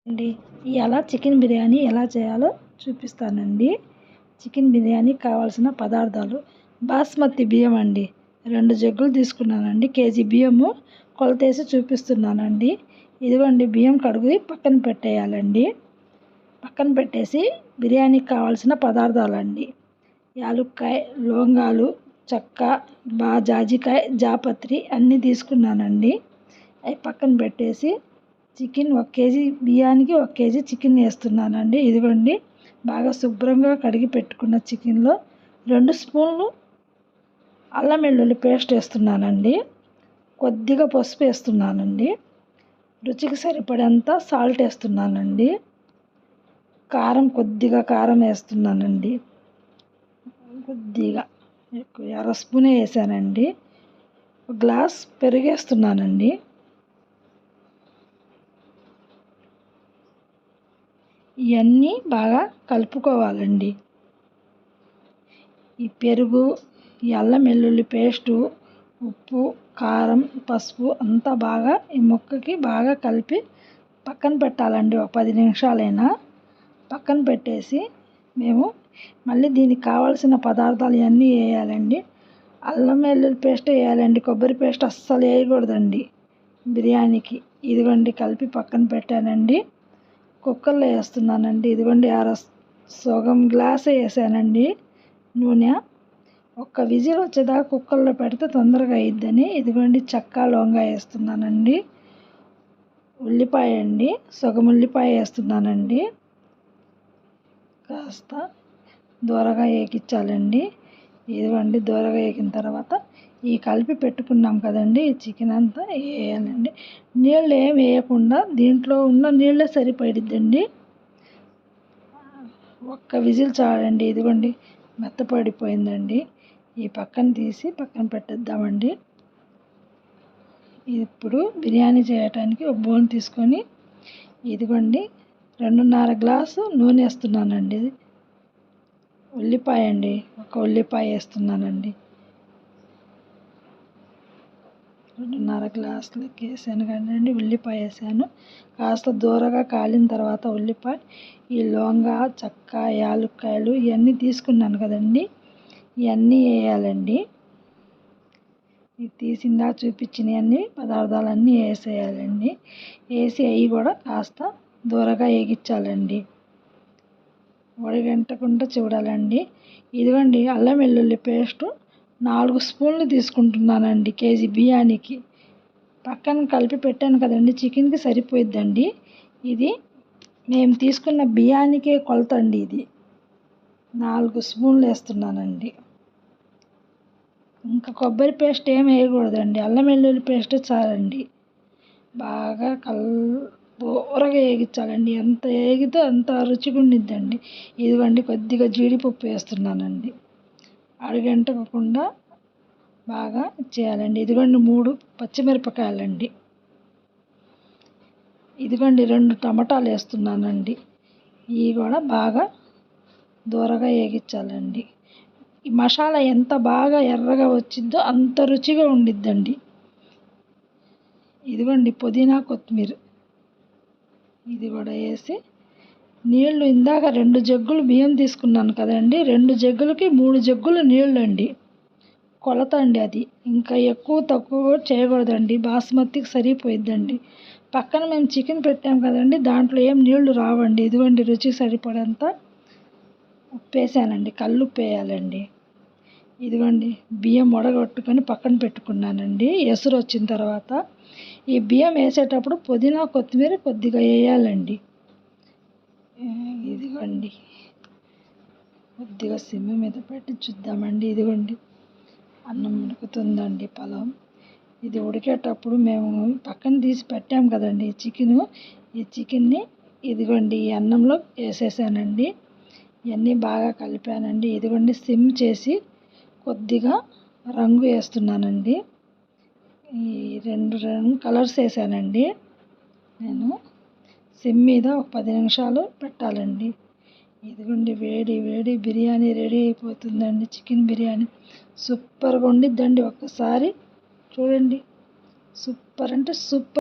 అండి ఇలా చికెన్ బిర్యానీ ఎలా చేయాలో చూపిస్తానండి. చికెన్ బిర్యానీ కావాల్సిన పదార్థాలు: బాస్మతి బియ్యం అండి 2 జగ్గులు తీసుకున్నానండి. కేజీ బియ్యము కొలతేసి చూపిస్తున్నానండి. ఇదిగోండి బియ్యం కడిగి పక్కన పెట్టేయాలండి. పక్కన పెట్టేసి బిర్యానీకి కావాల్సిన పదార్థాలండి: యాలుక్కాయ, లవంగాలు, చెక్క, జాజికాయ, జాపత్రి అన్నీ తీసుకున్నానండి. అవి పక్కన పెట్టేసి చికెన్ 1 కేజీ బియ్యానికి 1 కేజీ చికెన్ వేస్తున్నానండి. ఇదిగోండి బాగా శుభ్రంగా కడిగి పెట్టుకున్న చికెన్లో 2 స్పూన్లు అల్లం వెల్లుల్లి పేస్ట్ వేస్తున్నానండి. కొద్దిగా పసుపు వేస్తున్నానండి. రుచికి సరిపడేంత సాల్ట్ వేస్తున్నానండి. కొద్దిగా కారం వేస్తున్నానండి. కొద్దిగా ఎక్కువ 1/2 స్పూనే వేసానండి. 1 గ్లాస్ పెరుగు వేస్తున్నానండి. ఇవన్నీ బాగా కలుపుకోవాలండి. ఈ పెరుగు, ఈ అల్లం వెల్లుల్లి పేస్టు, ఉప్పు, కారం, పసుపు అంతా బాగా ఈ ముక్కకి బాగా కలిపి పక్కన పెట్టాలండి. ఒక 10 నిమిషాలైనా పక్కన పెట్టేసి మేము మళ్ళీ దీనికి కావాల్సిన పదార్థాలు ఇవన్నీ వేయాలండి. అల్లం వెల్లుల్లి పేస్ట్ వేయాలండి. కొబ్బరి పేస్ట్ అస్సలు వేయకూడదండి బిర్యానీకి. ఇదిగోండి కలిపి పక్కన పెట్టానండి. కుక్కర్లో వేస్తున్నానండి. ఇదిగోండి సగం గ్లాస్ వేసానండి నూనె. 1 విజిల్ వచ్చేదాకా కుక్కర్లో పెడితే తొందరగా అయిద్దని ఇదిగోండి చెక్క, లవంగా వేస్తున్నానండి. ఉల్లిపాయ అండి, సగం ఉల్లిపాయ వేస్తున్నానండి. కాస్త దూరగా వేగించాలండి. ఇదిగోండి దూరగా వేగిన తర్వాత ఈ కలిపి పెట్టుకున్నాం కదండి, ఈ చికెన్ అంతా వేయాలండి. నీళ్ళు ఏం వేయకుండా దీంట్లో ఉన్న నీళ్ళే సరిపడిద్దండి. 1 విజిల్ చాలండి. ఇదిగోండి మెత్తపడిపోయిందండి. ఈ పక్కన తీసి పక్కన పెట్టేద్దామండి. ఇప్పుడు బిర్యానీ చేయటానికి ఒక బౌల్ తీసుకొని ఇదిగోండి 2.5 గ్లాసు నూనె వేస్తున్నానండి. ఉల్లిపాయ అండి, 1 ఉల్లిపాయ వేస్తున్నానండి. 2.5 గ్లాసులకి వేసాను కదండి, ఉల్లిపాయ వేసాను. కాస్త దూరగా కాలిన తర్వాత ఉల్లిపాయ, ఈ లవంగా, చెక్క, యాలుక్కాయలు ఇవన్నీ తీసుకున్నాను కదండి, ఇవన్నీ వేయాలండి. తీసిందా చూపించినవన్నీ పదార్థాలన్నీ వేసేయాలండి. వేసి అవి కూడా కాస్త దూరగా వేగించాలండి. వడగంటకుండా చూడాలండి. ఇదిగోండి అల్లం వెల్లుల్లి పేస్టు 4 స్పూన్లు తీసుకుంటున్నానండి కేజీ బియ్యానికి. పక్కన కలిపి పెట్టాను కదండి, చికెన్కి సరిపోయిద్దండి. ఇది మేము తీసుకున్న బియ్యానికే కొలత అండి. ఇది 4 స్పూన్లు వేస్తున్నానండి. ఇంకా కొబ్బరి పేస్ట్ ఏమి వేయకూడదండి, అల్లం వెల్లుల్లి పేస్ట్ చాలండి. బాగా దూరగా వేగించాలండి. ఎంత వేగితే అంత రుచిగా ఉండిద్దండి. ఇదిగోండి కొద్దిగా జీడిపప్పు వేస్తున్నానండి. అడుగంటకుండా బాగా చేయాలండి. ఇదిగోండి 3 పచ్చిమిరపకాయలండి. ఇదిగోండి 2 టమాటాలు వేస్తున్నానండి. ఇవి కూడా బాగా దూరగా వేగించాలండి. ఈ మసాలా ఎంత బాగా ఎర్రగా వచ్చిద్దో అంత రుచిగా ఉండిద్దండి. ఇదిగోండి పుదీనా, కొత్తిమీర ఇది కూడా వేసి నీళ్లు ఇందాక 2 జగ్గులు బియ్యం తీసుకున్నాను కదండి, 2 జగ్గులకి 3 జగ్గులు నీళ్ళు అండి కొలత అండి. అది ఇంకా ఎక్కువ తక్కువ చేయకూడదండి, బాస్మతికి సరిపోయిద్దండి. పక్కన మేము చికెన్ పెట్టాం కదండి, దాంట్లో ఏం నీళ్లు రావండి. ఇదిగోండి రుచికి సరిపడంత ఉప్పు వేసానండి. కల్లుప్పు వేయాలండి. ఇదిగోండి బియ్యం వడగొట్టుకొని పక్కన పెట్టుకున్నానండి. ఎసురు వచ్చిన తర్వాత ఈ బియ్యం వేసేటప్పుడు పుదీనా, కొత్తిమీర కొద్దిగా వేయాలండి. ఇదిగోండి కొద్దిగా సిమ్ మీద పెట్టి చూద్దామండి. ఇదిగోండి అన్నం ఉడుకుతుందండి. పొలం ఇది ఉడికేటప్పుడు మేము పక్కన తీసి పెట్టాం కదండి చికెను, ఈ చికెన్ని ఇదిగోండి ఈ అన్నంలో వేసేసానండి. ఇవన్నీ బాగా కలిపానండి. ఇదిగోండి సిమ్ చేసి కొద్దిగా రంగు వేస్తున్నానండి. ఈ 2 కలర్స్ వేసానండి. నేను సిమ్ మీద ఒక 10 నిమిషాలు పెట్టాలండి. ఇదిగోండి వేడి వేడి బిర్యానీ రెడీ అయిపోతుందండి. చికెన్ బిర్యానీ సూపర్గా ఉండిద్దండి. ఒక్కసారి చూడండి. సూపర్ అంటే సూపర్.